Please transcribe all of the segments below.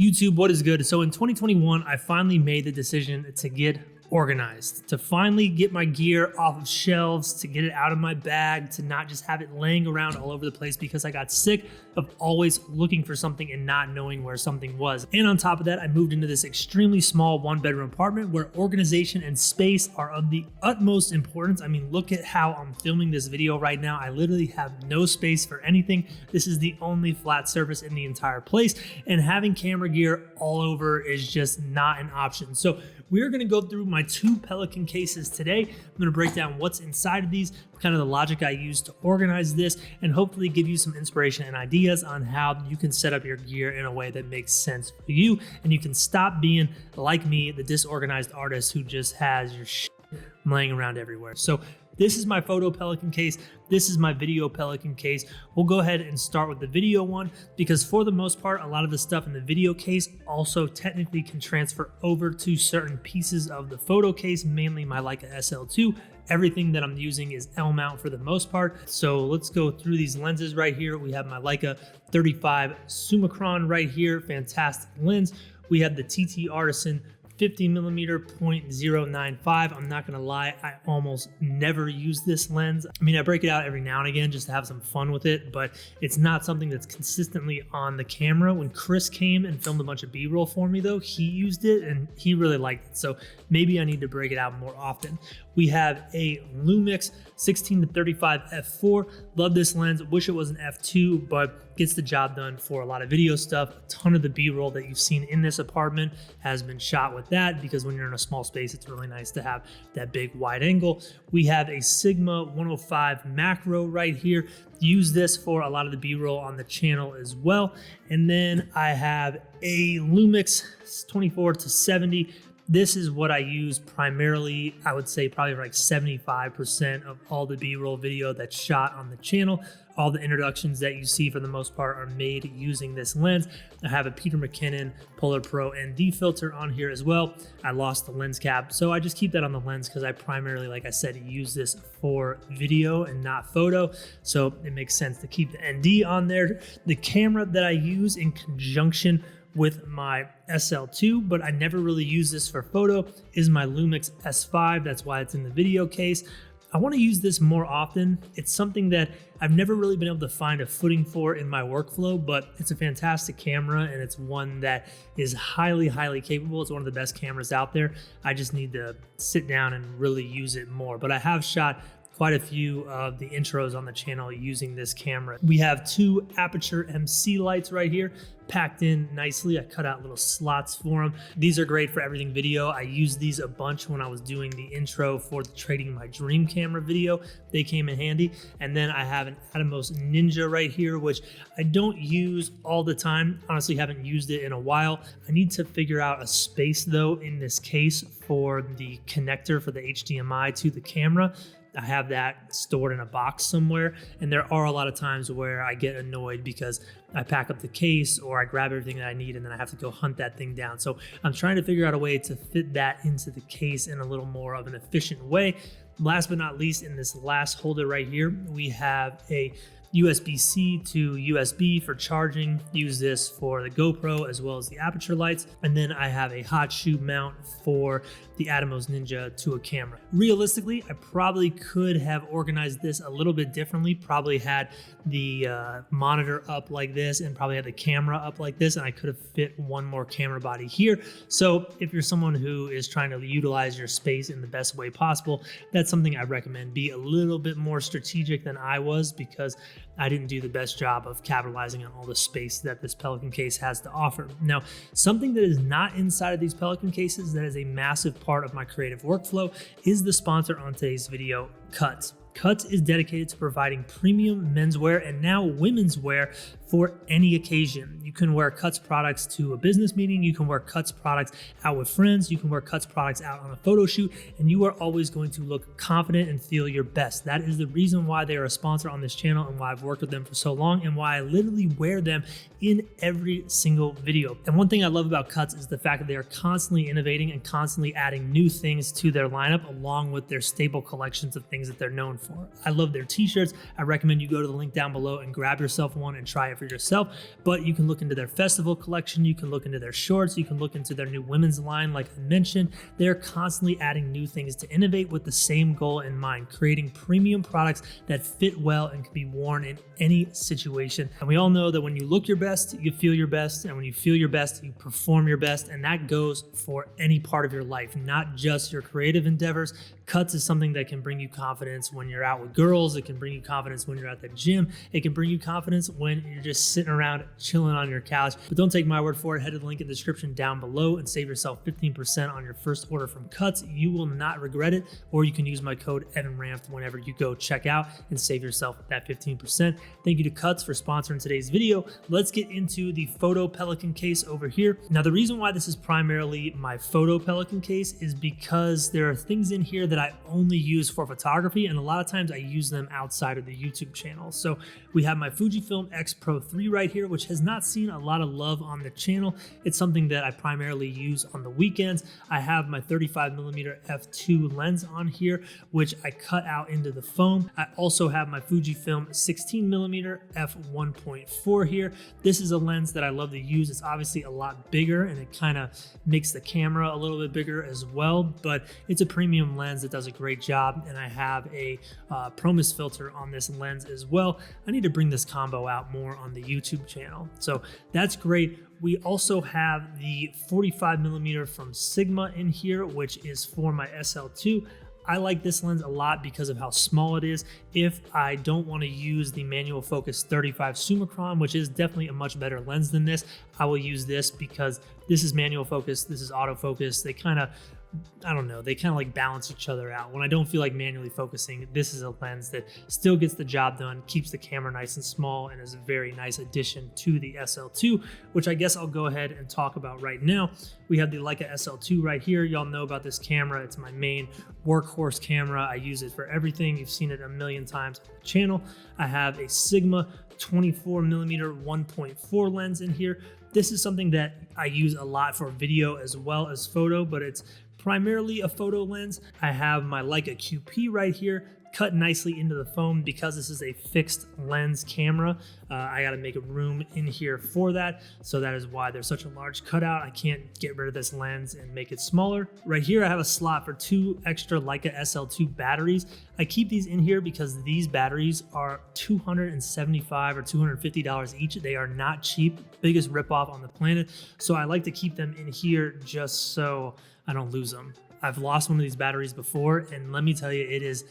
YouTube, what is good? So in 2021, I finally made the decision to get organized, to finally get my gear off of shelves, to get it out of my bag, to not just have it laying around all over the place because I got sick of always looking for something and not knowing where something was. And on top of that, I moved into this extremely small 1-bedroom apartment where organization and space are of the utmost importance. I mean, look at how I'm filming this video right now. I literally have no space for anything. This is the only flat surface in the entire place, and having camera gear all over is just not an option. So we're gonna go through my 2 Pelican cases today. I'm gonna break down what's inside of these, kind of the logic I use to organize this, and hopefully give you some inspiration and ideas on how you can set up your gear in a way that makes sense for you, and you can stop being like me, the disorganized artist who just has your shit laying around everywhere. So this is my photo Pelican case. This is my video Pelican case. We'll go ahead and start with the video one because for the most part, a lot of the stuff in the video case also technically can transfer over to certain pieces of the photo case, mainly my Leica SL2. Everything that I'm using is L mount for the most part. So let's go through these lenses right here. We have my Leica 35 Summicron right here, fantastic lens. We have the TT Artisan 50mm 0.095. I'm not gonna lie, I almost never use this lens. I mean, I break it out every now and again just to have some fun with it, but it's not something that's consistently on the camera. When Chris came and filmed a bunch of B-roll for me though, he used it and he really liked it. So maybe I need to break it out more often. We have a Lumix 16-35 f4. Love this lens. Wish it was an f2, but gets the job done for a lot of video stuff. A ton of the B-roll that you've seen in this apartment has been shot with that because when you're in a small space, it's really nice to have that big wide angle. We have a Sigma 105 macro right here. Use this for a lot of the B-roll on the channel as well. And then I have a Lumix 24-70. This is what I use primarily. I would say probably like 75% of all the B-roll video that's shot on the channel. All the introductions that you see for the most part are made using this lens. I have a Peter McKinnon Polar Pro ND filter on here as well. I lost the lens cap, so I just keep that on the lens because I primarily, like I said, use this for video and not photo. So it makes sense to keep the ND on there. The camera that I use in conjunction with my SL2, but I never really use this for photo, is my Lumix S5. That's why it's in the video case. I want to use this more often. It's something that I've never really been able to find a footing for in my workflow, but it's a fantastic camera and it's one that is highly, highly capable. It's one of the best cameras out there. I just need to sit down and really use it more. But I have shot quite a few of the intros on the channel using this camera. We have 2 Aperture MC lights right here, packed in nicely. I cut out little slots for them. These are great for everything video. I used these a bunch when I was doing the intro for the Trading My Dream camera video. They came in handy. And then I have an Atomos Ninja right here, which I don't use all the time. Honestly, haven't used it in a while. I need to figure out a space though in this case for the connector for the HDMI to the camera. I have that stored in a box somewhere, and there are a lot of times where I get annoyed because I pack up the case or I grab everything that I need and then I have to go hunt that thing down. So I'm trying to figure out a way to fit that into the case in a little more of an efficient way. Last but not least, in this last holder right here, we have a USB-C to USB for charging. Use this for the GoPro as well as the aperture lights. And then I have a hot shoe mount for the Atomos Ninja to a camera. Realistically, I probably could have organized this a little bit differently. Probably had the monitor up like this and probably had the camera up like this, and I could have fit one more camera body here. So if you're someone who is trying to utilize your space in the best way possible, that's something I recommend. Be a little bit more strategic than I was because I didn't do the best job of capitalizing on all the space that this Pelican case has to offer. Now, something that is not inside of these Pelican cases that is a massive part of my creative workflow is the sponsor on today's video, Cuts. Cuts is dedicated to providing premium menswear and now women's wear for any occasion. You can wear Cuts products to a business meeting, you can wear Cuts products out with friends, you can wear Cuts products out on a photo shoot, and you are always going to look confident and feel your best. That is the reason why they are a sponsor on this channel and why I've worked with them for so long and why I literally wear them in every single video. And one thing I love about Cuts is the fact that they are constantly innovating and constantly adding new things to their lineup along with their staple collections of things that they're known for. I love their t-shirts. I recommend you go to the link down below and grab yourself one and try it for yourself, but you can look into their festival collection, you can look into their shorts, you can look into their new women's line. Like I mentioned, they're constantly adding new things to innovate with the same goal in mind, creating premium products that fit well and can be worn in any situation. And we all know that when you look your best, you feel your best, and when you feel your best, you perform your best, and that goes for any part of your life, not just your creative endeavors. Cuts is something that can bring you confidence when you're out with girls. It can bring you confidence when you're at the gym. It can bring you confidence when you're just sitting around chilling on your couch. But don't take my word for it. Head to the link in the description down below and save yourself 15% on your first order from Cuts. You will not regret it. Or you can use my code EvanRamft whenever you go check out and save yourself that 15%. Thank you to Cuts for sponsoring today's video. Let's get into the photo Pelican case over here. Now, the reason why this is primarily my photo Pelican case is because there are things in here that I only use for photography, and a lot of times I use them outside of the YouTube channel. So we have my Fujifilm X Pro 3 right here, which has not seen a lot of love on the channel. It's something that I primarily use on the weekends. I have my 35mm f2 lens on here, which I cut out into the foam. I also have my Fujifilm 16mm f1.4 here. This is a lens that I love to use. It's obviously a lot bigger, and it kind of makes the camera a little bit bigger as well, but it's a premium lens that does a great job, and I have a Promus filter on this lens as well. I need to bring this combo out more on the YouTube channel, so that's great. We also have the 45mm from Sigma in here, which is for my SL2. I like this lens a lot because of how small it is. If I don't want to use the manual focus 35 Summicron, which is definitely a much better lens than this, I will use this because this is manual focus, this is autofocus. They kind of, I don't know, they kind of like balance each other out. When I don't feel like manually focusing, this is a lens that still gets the job done, keeps the camera nice and small, and is a very nice addition to the SL2, which I guess I'll go ahead and talk about right now. We have the Leica SL2 right here. Y'all know about this camera. It's my main workhorse camera. I use it for everything. You've seen it a million times on the channel. I have a Sigma 24mm 1.4 lens in here. This is something that I use a lot for video as well as photo, but it's primarily a photo lens. I have my Leica QP right here, cut nicely into the foam because this is a fixed lens camera. I got to make a room in here for that, so that is why there's such a large cutout. I can't get rid of this lens and make it smaller. Right here I have a slot for 2 extra Leica SL2 batteries. I keep these in here because these batteries are $275 or $250 each. They are not cheap, biggest ripoff on the planet, so I like to keep them in here just so I don't lose them. I've lost one of these batteries before, and let me tell you, it is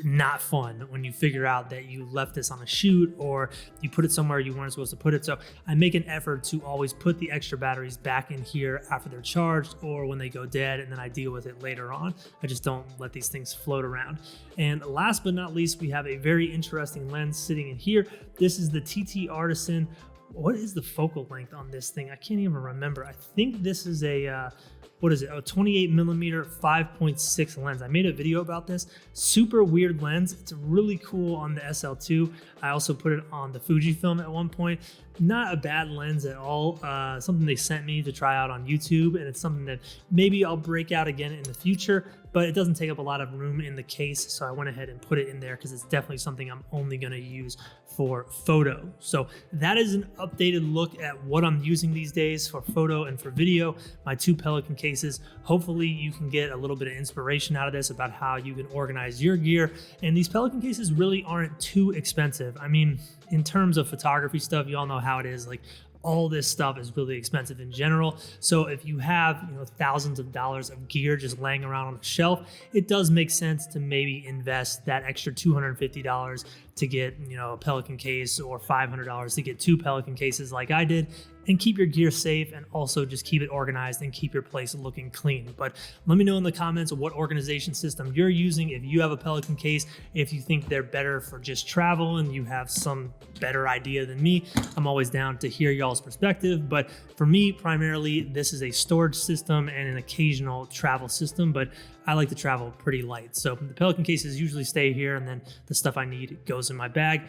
not fun when you figure out that you left this on a shoot or you put it somewhere you weren't supposed to put it. So I make an effort to always put the extra batteries back in here after they're charged or when they go dead, and then I deal with it later on. I just don't let these things float around. And last but not least, we have a very interesting lens sitting in here. This is the TT Artisan. What is the focal length on this thing? I can't even remember. I think this is a what is it? A 28mm 5.6 lens. I made a video about this. Super weird lens. It's really cool on the SL2. I also put it on the Fujifilm at one point. Not a bad lens at all. Something they sent me to try out on YouTube, and it's something that maybe I'll break out again in the future, but it doesn't take up a lot of room in the case, so I went ahead and put it in there because it's definitely something I'm only going to use for photo. So that is an updated look at what I'm using these days for photo and for video, my 2 Pelican cases. Hopefully you can get a little bit of inspiration out of this about how you can organize your gear, and these Pelican cases really aren't too expensive. I mean, in terms of photography stuff, you all know how it is. Like, all this stuff is really expensive in general. So if you have, thousands of dollars of gear just laying around on a shelf, it does make sense to maybe invest that extra $250 to get, a Pelican case, or $500 to get 2 Pelican cases like I did, and keep your gear safe, and also just keep it organized and keep your place looking clean. But let me know in the comments what organization system you're using. If you have a Pelican case, if you think they're better for just travel and you have some better idea than me, I'm always down to hear y'all's perspective. But for me, primarily, this is a storage system and an occasional travel system, but I like to travel pretty light. So the Pelican cases usually stay here, and then the stuff I need goes in my bag.